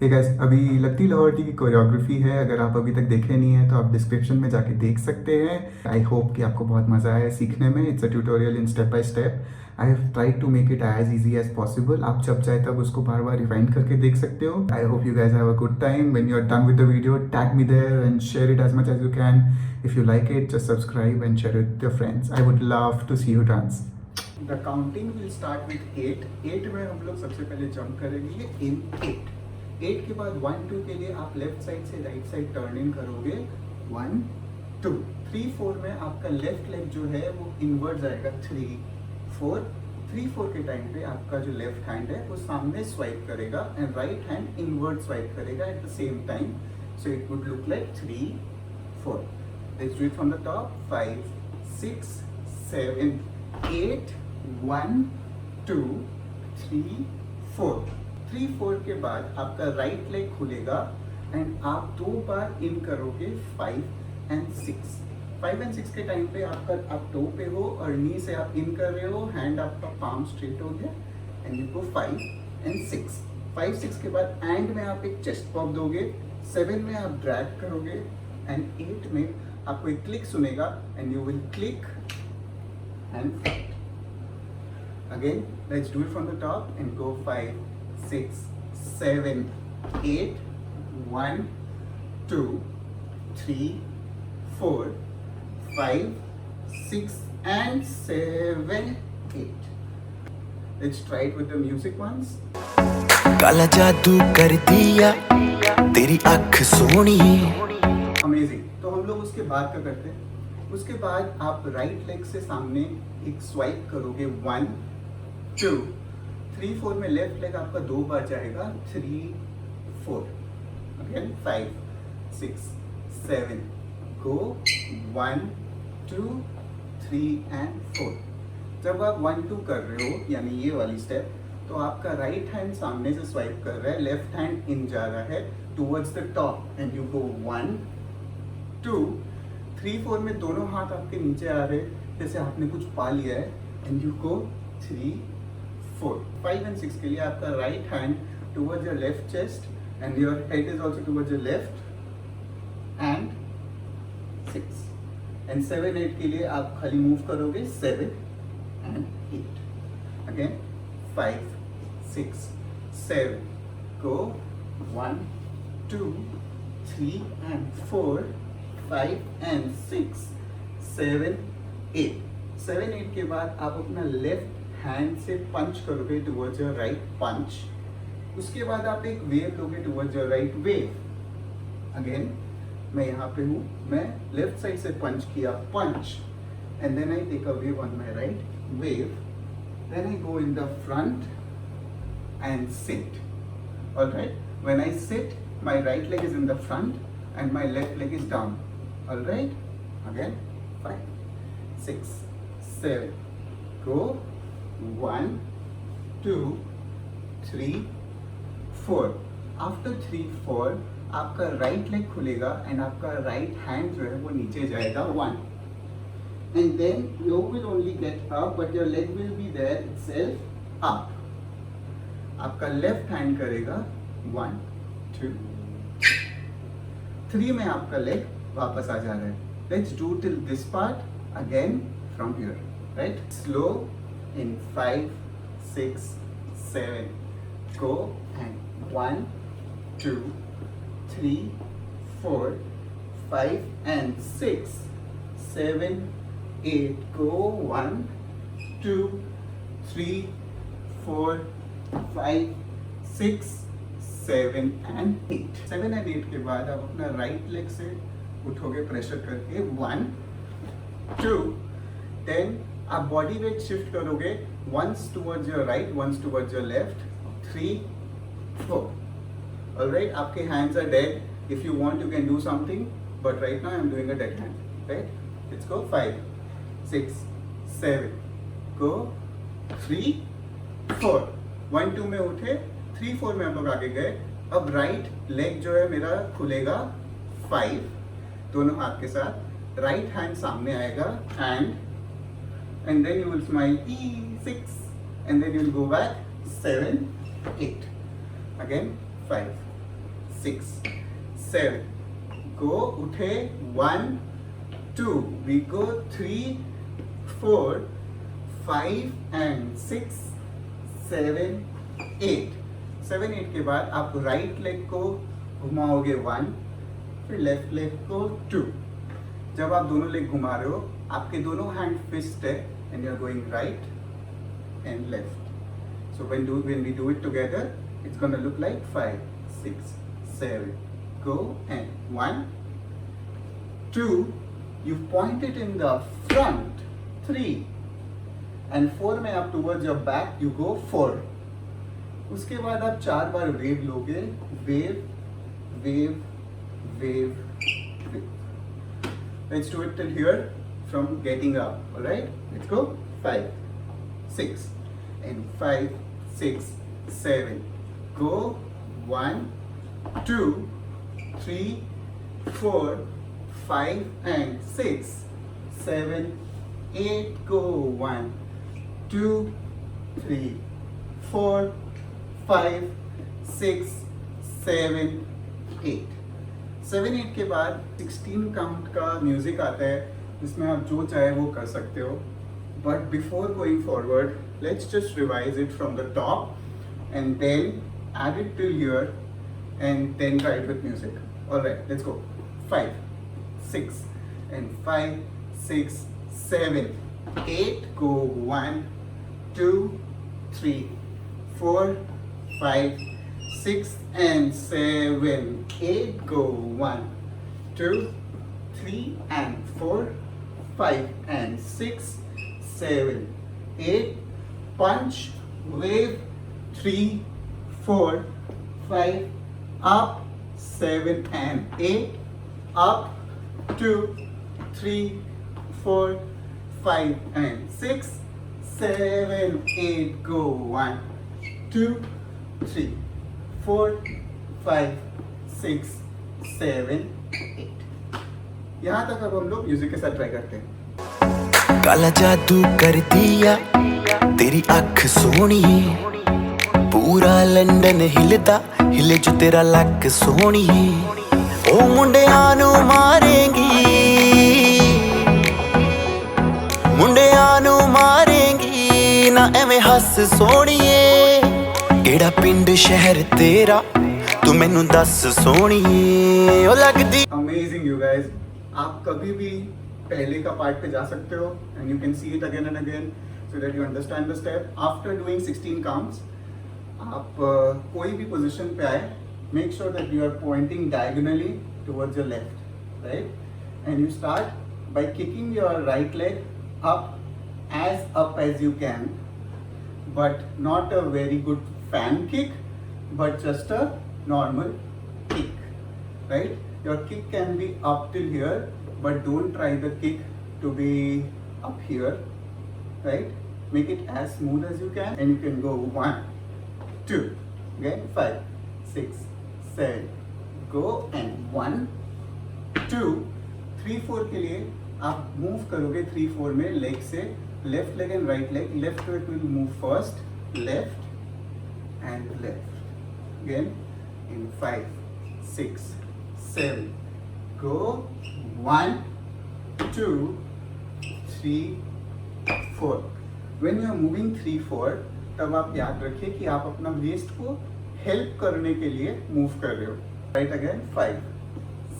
Hey guys, अभी लगती लाहौटी की कोरियोग्राफी है। अगर आप अभी तक देखे नहीं है तो आप डिस्क्रिप्शन में जाके देख सकते हैं। आई होप कि आपको बहुत मज़ा आया सीखने में। It's a tutorial in step by step. I have tried to make it as easy as possible. आप जब चाहे तब उसको बार बार रिवाइंड करके देख सकते हो। I hope you guys have a good time. When you are done with the video, tag me there and share it as much as you can. If you like it, just subscribe and share it with your friends. I would love to see you dance. The counting will start with 8। 8 में हम लोग सबसे पहले jump करेंगे इन 8। 8 के बाद 1 2 के लिए आप लेफ्ट साइड से राइट साइड टर्न इन करोगे। 1 2 3 4 में आपका लेफ्ट लेग जो है वो इनवर्ड जाएगा। 3 4 3 4 के टाइम पे आपका जो लेफ्ट हैंड है वो सामने स्वाइप करेगा and right hand inward swipe करेगा at the same time. So it would look like 3 4। Let's do it from the top. 5 6 7 8 1 2 3 4। 3 4 के बाद आपका राइट लेग खुलेगा एंड आप 2 बार इन करोगे। 5 एंड 6। 5 एंड 6 के टाइम पे आप टो पे हो और नी से आप इन कर रहे हो। हैंड आपका पाम स्ट्रेट हो गया एंड यू गो 5 एंड 6। 5 6 के बाद एंड में आप एक चेस्ट पॉप दोगे। 7 में आप ड्रैग करोगे एंड 8 में आपको एक क्लिक सुनेगा and you will click and front. Again, let's do it from the top and go 5 6 7 8 1 2 3 4 5 6 and 7 8। Let's try it with the music once. काला जादू कर दिया तेरी आँख सोनी। अमेजिंग। तो हम लोग उसके बाद क्या करते हैं? उसके बाद आप राइट लेग से सामने एक स्वाइप करोगे। 1 2 3 4 में लेफ्ट लेग आपका 2 बार जाएगा। 3 4 अगेन 5 6 7 गो 1 2 3 एंड 4। जब आप 1 2 कर रहे हो यानी ये वाली स्टेप, तो आपका राइट हैंड सामने से स्वाइप कर रहा है, लेफ्ट हैंड इन जा रहा है towards the top and you go 1 2 3 4 में दोनों हाथ आपके नीचे आ रहे जैसे आपने कुछ पा लिया है एंड यू गो 3 4। 5 एंड 6 के लिए आपका right hand towards your left chest and your head is also towards your left and 6 and 7 8 के लिए आप खाली मूव करोगे 7 and 8। Again 5 6 7 go 1 2 3 and 4 5 and 6 7 8। 7 8 के बाद आप अपना लेफ्ट हैंड से पंच करोगे टुवर्ड्स योर राइट पंच। उसके बाद आप एक वेव लोगे towards your right wave. Again मैं यहाँ पे हूँ, मैं लेफ्ट साइड से पंच किया punch and then I take a wave on my right wave. Then I go in the front and sit. Alright, when I sit my right leg is in the front and my left leg is down. Alright, again 5 6 7 go 1 2 3 4। After 3 4 आपका right leg खुलेगा and आपका right hand जो है वो नीचे जाएगा 1 and then you will only get up but your leg will be there itself up. आपका left hand करेगा 1 2 3 में आपका लेग वापस आ जा रहा है। Let's do till this part again from here. Right, slow in 5 6 7 go and 1 2 3 4 5 and 6 7 8 go 1 2 3 4 5 6 7 and 8। 7 and 8 के बाद आप अपना राइट लेग से उठोगे प्रेशर करके 1 2। देन आप बॉडी वेट शिफ्ट करोगे once towards your right once towards your left 3 4। Alright, आपके hands are dead. If you want you can do something but right now I am doing a dead hand. Right, let's go 5 6 7 go 3 4। 1 2 में उठे, 3 4 में हम लोग आगे गए। अब right leg जो है मेरा खुलेगा 5 दोनों हाथ के साथ। राइट हैंड सामने आएगा and then you will smile 6 and then you will go back 7 8। Again 5 6 7 go उठे 1 2 we go 3 4 5 and 6 7 8 7 8 के बाद आप राइट लेग को घुमाओगे 1 फिर लेफ्ट लेग को 2 जब आप दोनों लेग घुमा रहे हो आपके दोनों हैंड फिस्ट है and you are going right and left. So when we do it together, it's gonna look like 5, 6, 7. Go and 1, 2. You point it in the front. 3 and 4 में आप towards your back you go 4. उसके बाद आप 4 बार wave लोगे. Wave, wave, wave, wave. Let's do it till here from getting up. All right? Let's go. 5. 6 and 5 6 7 go 1 2 3 4 5 and 6 7 8 go 1 2 3 4 5 6 7 8 7 8 के बाद 16 count का music आता है जिसमें आप जो चाहे वो कर सकते हो. But before going forward, let's just revise it from the top and then add it till here and then try it with music. Alright, let's go. 5, 6 and 5, 6, 7, 8, go 1, 2, 3, 4, 5, 6 and 7, 8, go 1, 2, 3 and 4, 5 and 6, 7, 8, punch, wave, 3, 4, 5, up, 7 and 8, up, 2, 3, 4, 5 and 6, 7, 8, go 1, 2, 3, 4, 5, 6, 7, 8. यहाँ तक अब हम लोग music के साथ try करते हैं. काला जादू कर दिया तेरी अख सोनी पूरा लंडन हिलदा हिले जो तेरा लक सोनी ओ मुंडियां नू मारेंगी ना एवें हस सोनिए केड़ा पिंड शहर तेरा तू मैनू दस सोनिए ओ लगदी. Amazing you guys. आप कभी भी पहले का पार्ट पे जा सकते हो and you can see it again and again so that you understand the step. After doing 16 counts, आप कोई भी पोजीशन पे आए, make sure that you are pointing diagonally towards your left, right? And you start by kicking your right leg up as you can, but not a very good fan kick, but just a normal kick, right? Your kick can be up till here, but don't try the kick to be up here, right? Make it as smooth as you can and you can go 1 2 again 5 6 7 go and 1 2 3 4 के लिए आप move करोगे 3 4 में leg से left leg and right leg. Left leg will move first left and left again in 5 6 7 go 1 2 3 4. When you are moving 3 4 तब आप याद रखिए कि आप अपना वेस्ट को हेल्प करने के लिए मूव कर रहे हो. Right again 5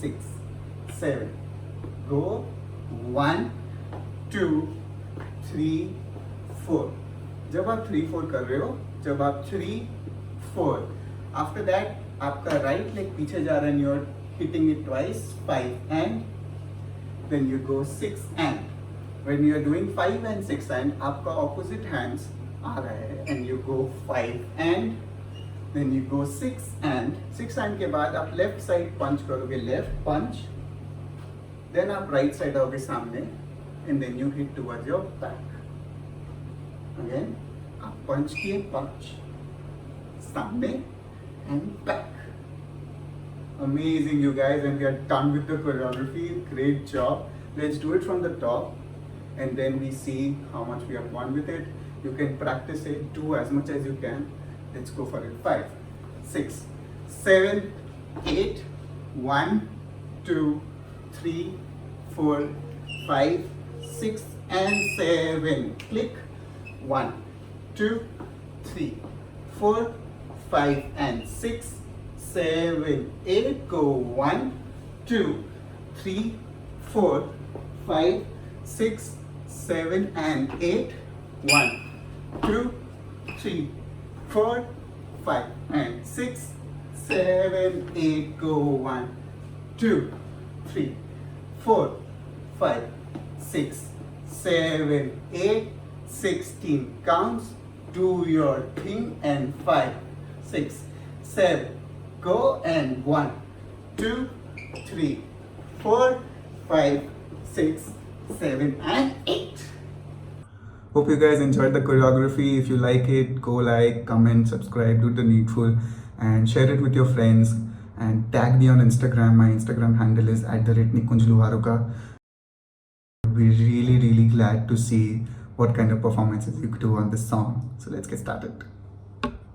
6 7 go 1 2 3 4. जब आप 3 4 कर रहे हो, जब आप 3 4 आफ्टर दैट आपका राइट लेग पीछे जा रहा है, you are hitting it twice 5 and then you go 6 and when you are doing 5 and 6 and आपका opposite hands आ रहा है and you go 5 and then you go 6 and 6 and के बाद आप left side punch करोगे, left punch, then आप right side आओगे सामने and then you hit towards your back. Again आप punch किए, punch सामने and back. Amazing you guys, and we are done with the choreography. Great job. Let's do it from the top and then we see how much we have won with it. You can practice it, do as much as you can. Let's go for it. 5 6 7 8. 1, 2, 3, 4, 5, 6 and 7. Click. 1, 2, 3, 4, 5 and 6, 7, 8. Go. 1, 2, 3, 4, 5, 6, 7 and 8. 1, 2, 3, 4, 5 and 6, 7, 8. Go. 1, 2, 3, 4, 5, 6, 7, 8, 16. Counts. Do your thing and 5, 6, 7. Go and 1, 2, 3, 4, 5, 6, 7 and 8. Hope you guys enjoyed the choreography. If you like it, go like, comment, subscribe, do the needful and share it with your friends and tag me on Instagram. My Instagram handle is @nikunjluharuka. We're really glad to see what kind of performances you do on this song. So let's get started.